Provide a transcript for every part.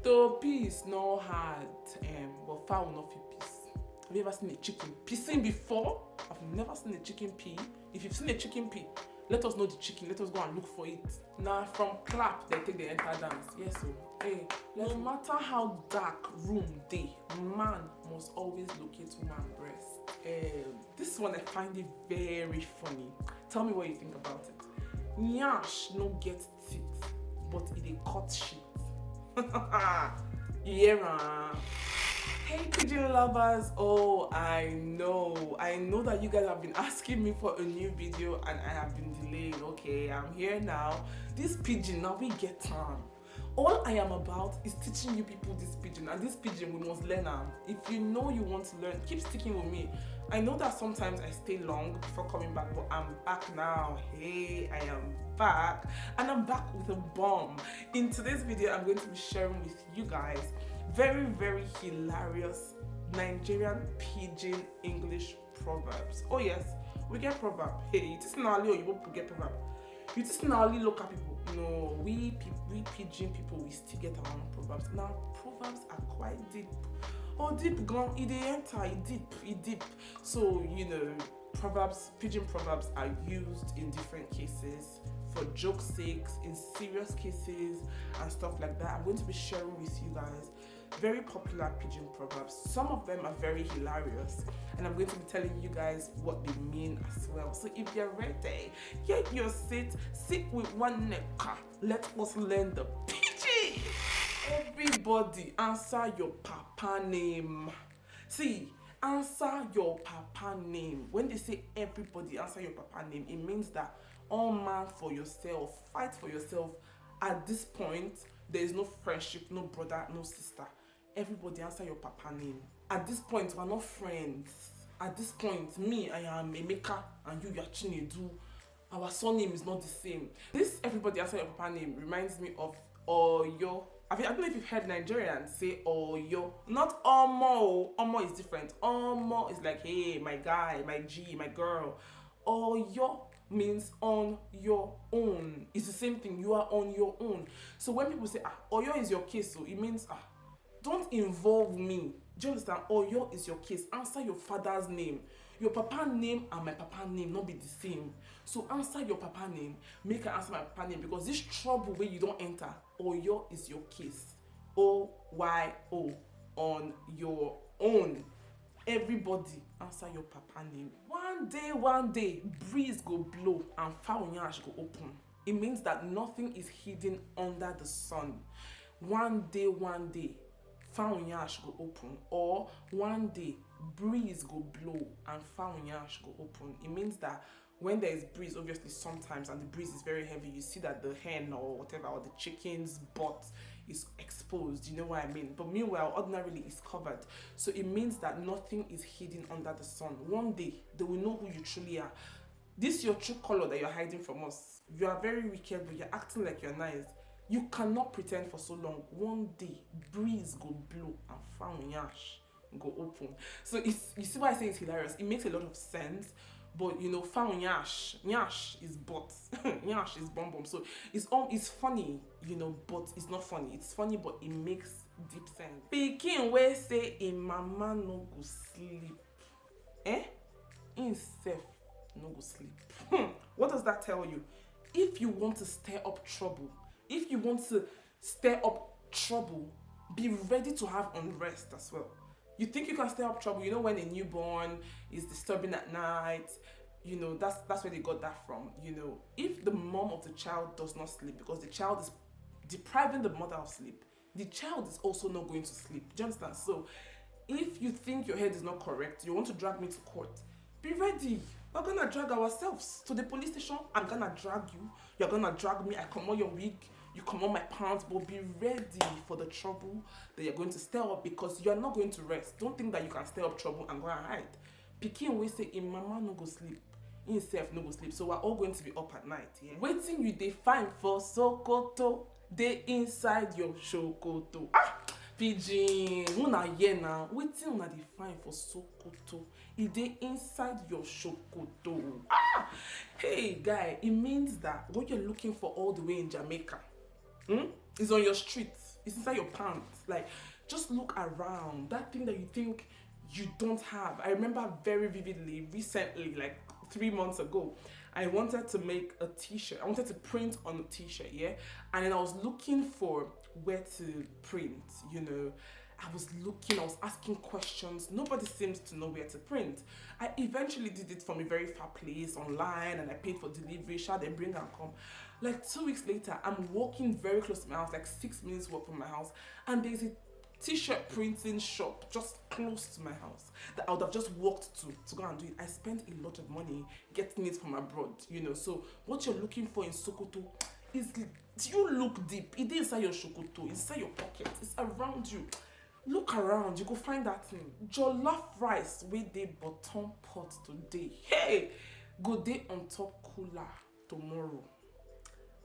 To pee is not hard, but fowl not fit piss. Have you ever seen a chicken pissing before? I've never seen a chicken pee. If you've seen a chicken pee, let us know the chicken. Let us go and look for it. Now from clap, they take the enter dance. Yes, so hey, no matter how dark room they, man must always locate woman breast. This one I find it very funny. Tell me what you think about it. Nyash no get teeth, but it dey cut shit. Yeah. Hey Pidgin lovers, oh I know that you guys have been asking me for a new video and I have been delayed. Okay, I'm here now. This pidgin, now we get time. All I am about is teaching you people this pidgin, and this pidgin we must learn them. If you know you want to learn, keep sticking with me. I know that sometimes I stay long before coming back, but I'm back now. Hey, I am back, and I'm back with a bomb. In today's video, I'm going to be sharing with you guys very, very hilarious Nigerian pidgin English proverbs. Oh yes, we get proverb. Hey, it is not only you get proverb. You just not only local people. No, we pidgin people, we still get our own proverbs. Now, proverbs are quite deep. Oh, deep gone, it enter, it deep. So, you know, pidgin proverbs are used in different cases, for joke's sakes, in serious cases, and stuff like that. I'm going to be sharing with you guys very popular pidgin proverbs. Some of them are very hilarious, and I'm going to be telling you guys what they mean as well. So if you're ready, get your seat, sit with one neck. Let us learn the pidgin. Everybody answer your papa name. See, answer your papa name. When they say everybody answer your papa name, it means that all man for yourself, fight for yourself. At this point, there is no friendship, no brother, no sister. Everybody answer your papa name. At this point, we're not friends. At this point, me, I am Emeka, and you are Chinedu. Our surname is not the same. This everybody answer your papa name reminds me of Oyo. I don't know if you've heard Nigerians say Oyo. Not Omo. Omo is different. Omo is like, hey, my guy, my G, my girl. Oyo means on your own. It's the same thing. You are on your own. So when people say, Oyo is your case, so it means, don't involve me. Do you understand? Oyo is your case. Answer your father's name. Your papa name and my papa name not be the same. So answer your papa name. Make her answer my papa name, because this trouble where you don't enter, Oyo is your case. O-Y-O, on your own. Everybody answer your papa name. One day, breeze go blow and fowl nyash go open. It means that nothing is hidden under the sun. One day, fowl nyash go open. Or one day, breeze go blow and fowl nyash go open. It means that when there is breeze, obviously sometimes, and the breeze is very heavy, you see that the hen or whatever, or the chicken's butt is exposed. You know what I mean? But meanwhile, ordinarily it's covered. So it means that nothing is hidden under the sun. One day, they will know who you truly are. This is your true color that you're hiding from us. You are very wicked, but you're acting like you're nice. You cannot pretend for so long. One day, breeze go blow and fowl nyash go open. So you see why I say it's hilarious? It makes a lot of sense. But you know, fowl nyash is butt, nyash is bum bum. So it's funny, you know, but it's not funny. It's funny, but it makes deep sense. Pikin wey say im mama no go sleep, im sef no go sleep. What does that tell you? If you want to stir up trouble, be ready to have unrest as well. You think you can stir up trouble? You know, when a newborn is disturbing at night, you know, that's where they got that from. You know, if the mom of the child does not sleep because the child is depriving the mother of sleep, the child is also not going to sleep. Do you understand? So if you think your head is not correct, you want to drag me to court, be ready. We're gonna drag ourselves to the police station. I'm gonna drag you. You're gonna drag me. I come on your wig. You come on my pants, but be ready for the trouble that you're going to stir up, because you're not going to rest. Don't think that you can stir up trouble and go and hide. Pikin we say, im mama no go sleep, im sef no go sleep. So we're all going to be up at night. Yeah? Waiting you dey find for Sokoto, dey inside your Shokoto. Pidgin, una hear now. Wetin una dey find for Sokoto? E dey inside your Shokoto. Hey guy, it means that what you're looking for all the way in Jamaica, is on your street. It's inside your pants. Like, just look around. That thing that you think you don't have. I remember very vividly, recently, like 3 months ago, I wanted to make a t-shirt. I wanted to print on a t-shirt, yeah? And then I was looking for where to print, I was looking, I was asking questions. Nobody seems to know where to print. I eventually did it from a very far place online, and I paid for delivery, shall they bring and come. Like 2 weeks later, I'm walking very close to my house, like 6 minutes walk from my house, and there's a t-shirt printing shop just close to my house that I would have just walked to go and do it. I spent a lot of money getting it from abroad, So what you're looking for in Sokoto is, do you look deep? It is inside your Sokoto, it's inside your pocket, it's around you. Look around, you go find that thing. Jollof rice with the bottom pot today. Hey, go day on top cooler tomorrow.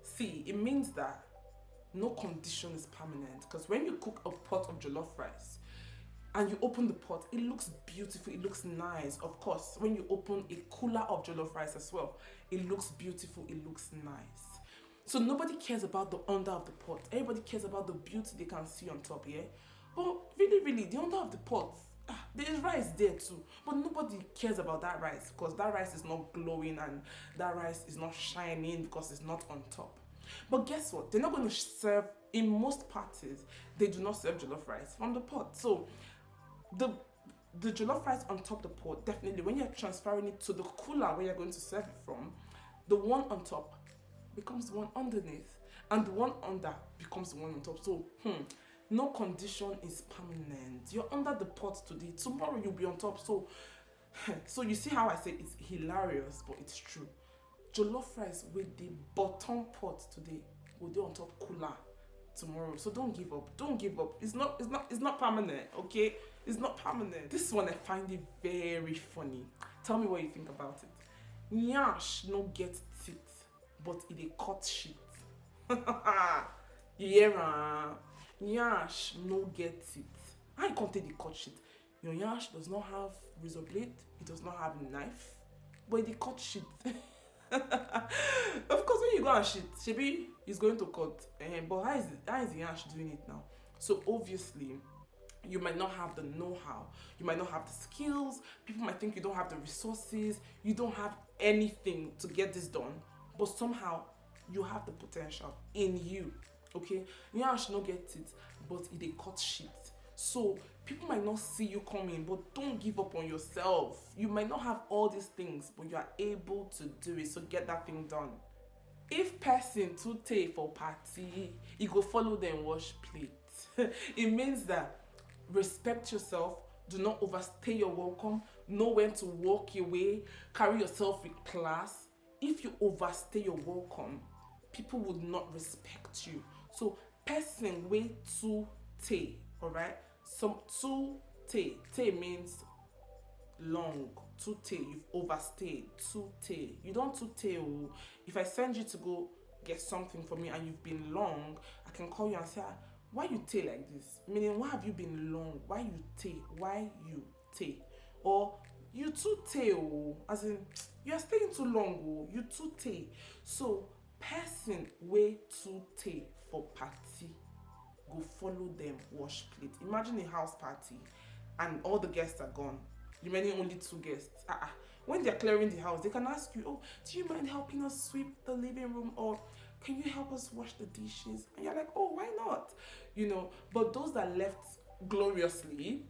See, it means that no condition is permanent, because when you cook a pot of jollof rice and you open the pot, it looks beautiful, it looks nice. Of course, when you open a cooler of jollof rice as well, it looks beautiful, it looks nice. So nobody cares about the under of the pot. Everybody cares about the beauty they can see on top, yeah? But really, the under of the pot, there is rice there too, but nobody cares about that rice, because that rice is not glowing and that rice is not shining because it's not on top. But guess what? They're not going to serve, in most parties, they do not serve jollof rice from the pot. So the jollof rice on top the pot, definitely when you're transferring it to the cooler where you're going to serve it from, the one on top becomes the one underneath, and the one under becomes the one on top. So no condition is permanent. You're under the pot today, tomorrow you'll be on top. So you see how I say it's hilarious, but it's true. Jollof rice with the bottom pot today will be on top cooler tomorrow. So don't give up. Don't give up. It's not permanent, okay? It's not permanent. This one I find it very funny. Tell me what you think about it. Nyash no get teeth, but it a cut shit. Yeah. Nyash no get teeth. How you can't take the cut shit? Your nyash does not have razor blade, it does not have a knife, but it cut shit. Of course, when you go and shit, Shebi is going to cut. But how is the nyash doing it now? So obviously, you might not have the know-how, you might not have the skills, people might think you don't have the resources, you don't have anything to get this done, but somehow you have the potential in you. Okay, nyash no get it, but it dey cut shit. So people might not see you coming, but don't give up on yourself. You might not have all these things, but you are able to do it. So get that thing done. If person too take for party, you go follow them wash plate. It means that respect yourself, do not overstay your welcome, know when to walk away, carry yourself with class. If you overstay your welcome, people would not respect you. So person way too tay, alright? Some too tay. Tay means long. Too tay, you've overstayed. Too tay. You don't too tay. Oh. If I send you to go get something for me and you've been long, I can call you and say, why you tay like this? Meaning, why have you been long? Why you tay? Why you tay? Or you too tay, oh. As in, you are staying too long, oh. You too tay. So person way too tay for party, go follow them wash plate. Imagine a house party and all the guests are gone, remaining only 2 guests. When they're clearing the house, they can ask you, oh, do you mind helping us sweep the living room, or can you help us wash the dishes? And you're like, oh, why not? But those that left gloriously,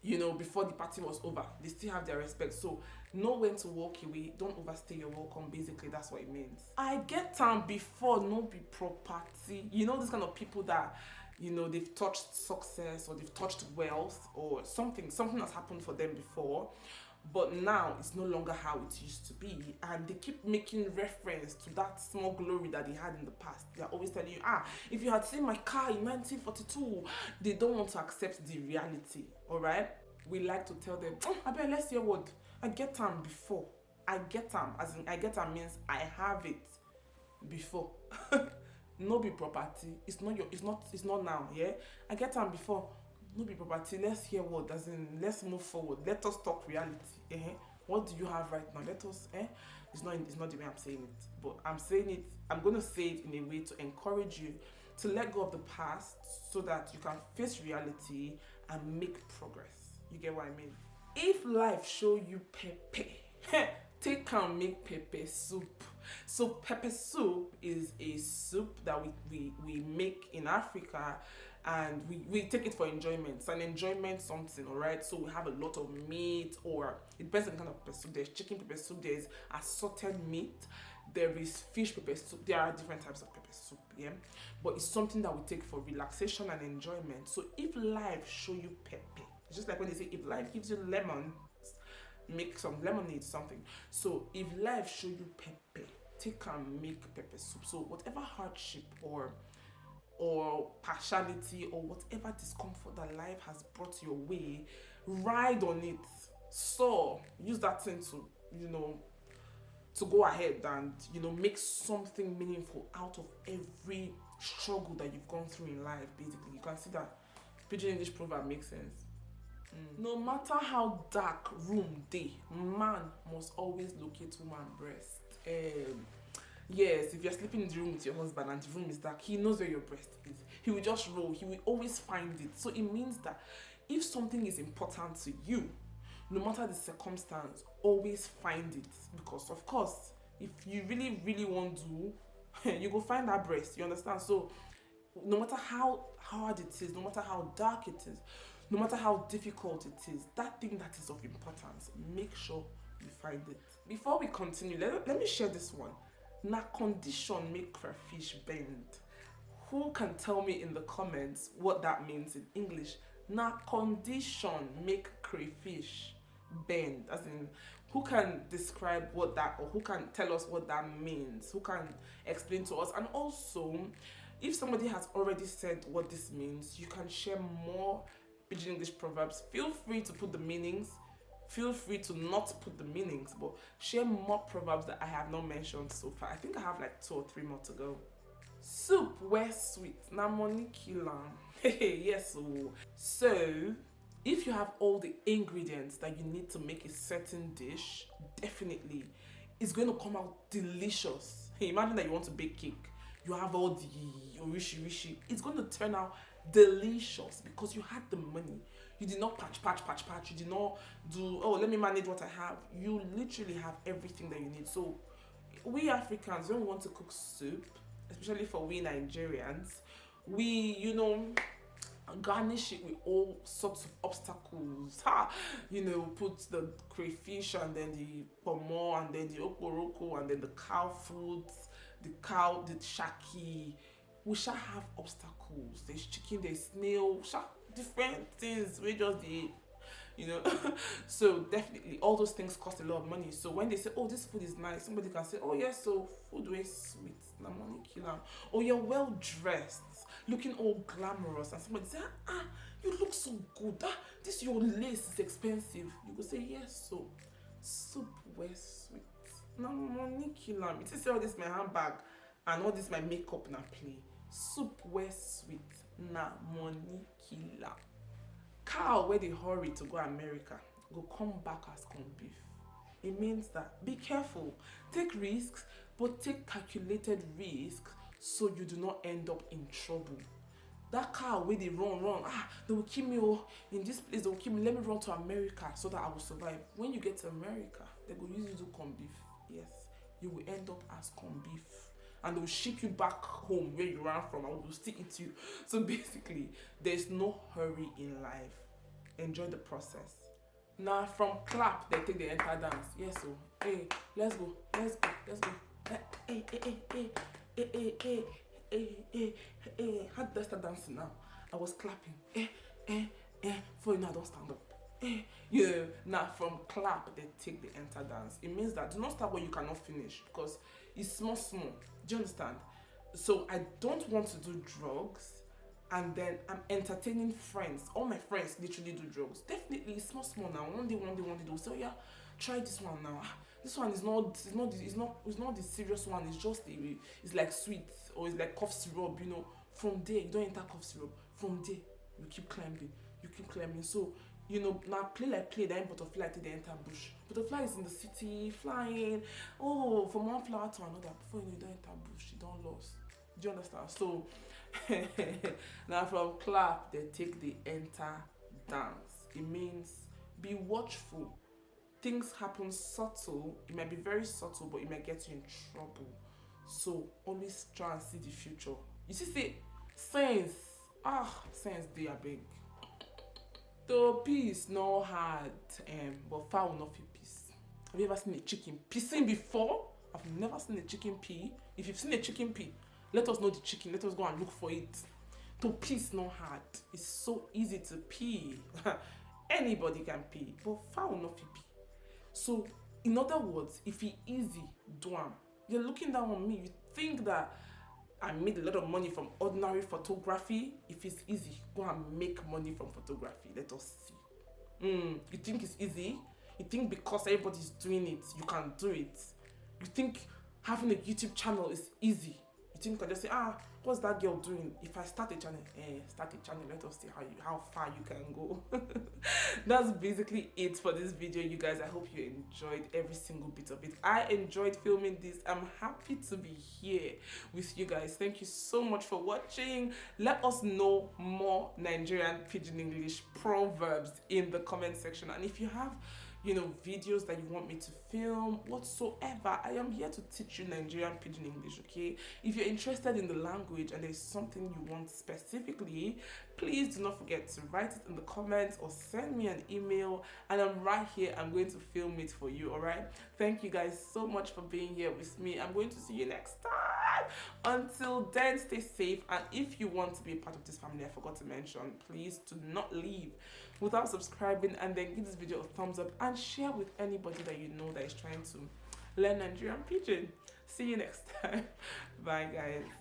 before the party was over, they still have their respect. So know when to walk away, don't overstay your welcome. Basically, that's what it means. I get time before no be property. This kind of people that they've touched success, or they've touched wealth, or something has happened for them before, but now it's no longer how it used to be, and they keep making reference to that small glory that they had in the past. They're always telling you, if you had seen my car in 1942. They don't want to accept the reality. All right, we like to tell them, I bet let's hear what I get time before. I get time, as in I get time means I have it before. No be property. It's not now. Yeah, I get time before. No be property. Let's hear what, as in let's move forward. Let us talk reality. What do you have right now? Let us. It's not the way I'm saying it, but I'm saying it. I'm gonna say it in a way to encourage you to let go of the past so that you can face reality and make progress. You get what I mean? If life show you pepper, take and make pepper soup. So pepper soup is a soup that we make in Africa, and we take it for enjoyment. It's an enjoyment something, alright? So we have a lot of meat, or it depends on the kind of pepper soup. There's chicken pepper soup, there's assorted meat, there is fish pepper soup. There are different types of pepper soup, yeah? But it's something that we take for relaxation and enjoyment. So if life show you pepper, it's just like when they say if life gives you lemon, make some lemonade, something. So if life show you pepper, take and make pepper soup. So whatever hardship or partiality or whatever discomfort that life has brought your way, ride on it. So use that thing to, to go ahead and, make something meaningful out of every struggle that you've gone through in life. Basically, you can see that Pidgin English proverb makes sense. No matter how dark room day, man must always locate woman breast. Yes, if you're sleeping in the room with your husband and the room is dark, he knows where your breast is. He will just roll. He will always find it. So it means that if something is important to you, no matter the circumstance, always find it. Because of course, if you really, really want to, you go find that breast. You understand? So no matter how hard it is, no matter how dark it is, no matter how difficult it is, that thing that is of importance, make sure you find it. Before we continue, let me share this one. Na condition make crayfish bend. Who can tell me in the comments what that means in English? Na condition make crayfish bend. As in, who can describe what that, or who can tell us what that means? Who can explain to us? And also, if somebody has already said what this means, you can share more Pidgin English proverbs. Feel free to put the meanings. Feel free to not put the meanings, but share more proverbs that I have not mentioned so far. I think I have like 2 or 3 more to go. Soup where sweet, na money kill am. Yes. So, if you have all the ingredients that you need to make a certain dish, definitely it's going to come out delicious. Hey, imagine that you want to bake cake. You have all the rishi. It's going to turn out delicious because you had the money. You did not patch. You did not do, oh, let me manage what I have. You literally have everything that you need. So we Africans, when we want to cook soup, especially for we Nigerians, we, garnish it with all sorts of obstacles. Put the crayfish and then the pomo and then the okporoko and then the cow foods, the shaki. We shall have obstacles. There's chicken, there's snail, different things. We just eat, So definitely all those things cost a lot of money. So when they say, oh, this food is nice, somebody can say, oh yes, so food is sweet, na money killer. Or you're well dressed, looking all glamorous, and somebody say, you look so good. This your lace is expensive. You go say, yes, so soup were sweet, na money killer. It is all this my handbag and all this my makeup na play. Soup were sweet, na money killer. Cow where they hurry to go America go come back as corn beef. It means that be careful, take risks, but take calculated risks so you do not end up in trouble. That cow where they run, they will kill me, in this place they will kill me, let me run to America so that I will survive. When you get to America, they will use you to corn beef. Yes, you will end up as corn beef. And they'll ship you back home where you ran from and will still eat you. So basically, there's no hurry in life. Enjoy the process. Now from clap, they take the entire dance. Yes, so hey, let's go. How did I start dancing now? I was clapping. For you now, don't stand up. Now from clap, they take the enter dance. It means that do not start what you cannot finish because it's small. Do you understand? So I don't want to do drugs and then I'm entertaining friends. All my friends literally do drugs. Definitely it's small now. One day they'll say, oh yeah, try this one now. This one is not the serious one. It's just it's like sweet or it's like cough syrup, From there, you don't enter cough syrup. From there, you keep climbing. So now play, then butterfly till they enter bush. Butterfly is in the city, flying, from one flower to another. Before you know, you don't enter bush, you don't lost. Do you understand? So now from clap, they take the enter dance. It means be watchful. Things happen subtle. It might be very subtle, but it might get you in trouble. So always try and see the future. You see, say sense. Sense they are big. The peace no hard, but fowl no fit peace. Have you ever seen a chicken pissing before? I've never seen a chicken pee. If you've seen a chicken pee, let us know the chicken. Let us go and look for it. To piss no hard. It's so easy to pee. Anybody can pee, but fowl no fit pee. So, in other words, if it easy, do am. You're looking down on me. You think that I made a lot of money from ordinary photography. If it's easy, go and make money from photography. Let us see. You think it's easy? You think because everybody's doing it, you can do it? You think having a YouTube channel is easy? You think you can just say, what's that girl doing? If I start a channel, start a channel, let us see how far you can go. That's basically it for this video, you guys. I hope you enjoyed every single bit of it. I enjoyed filming this. I'm happy to be here with you guys. Thank you so much for watching. Let us know more Nigerian Pidgin English proverbs in the comment section. And if you have videos that you want me to film, whatsoever, I am here to teach you Nigerian Pidgin English, okay? If you're interested in the language and there's something you want specifically, please do not forget to write it in the comments or send me an email, and I'm right here. I'm going to film it for you, all right? Thank you guys so much for being here with me. I'm going to see you next time. Until then, stay safe, and if you want to be a part of this family, I forgot to mention, please do not leave without subscribing, and then give this video a thumbs up and share with anybody that you know that is trying to learn Nigerian Pidgin. See you next time. Bye guys.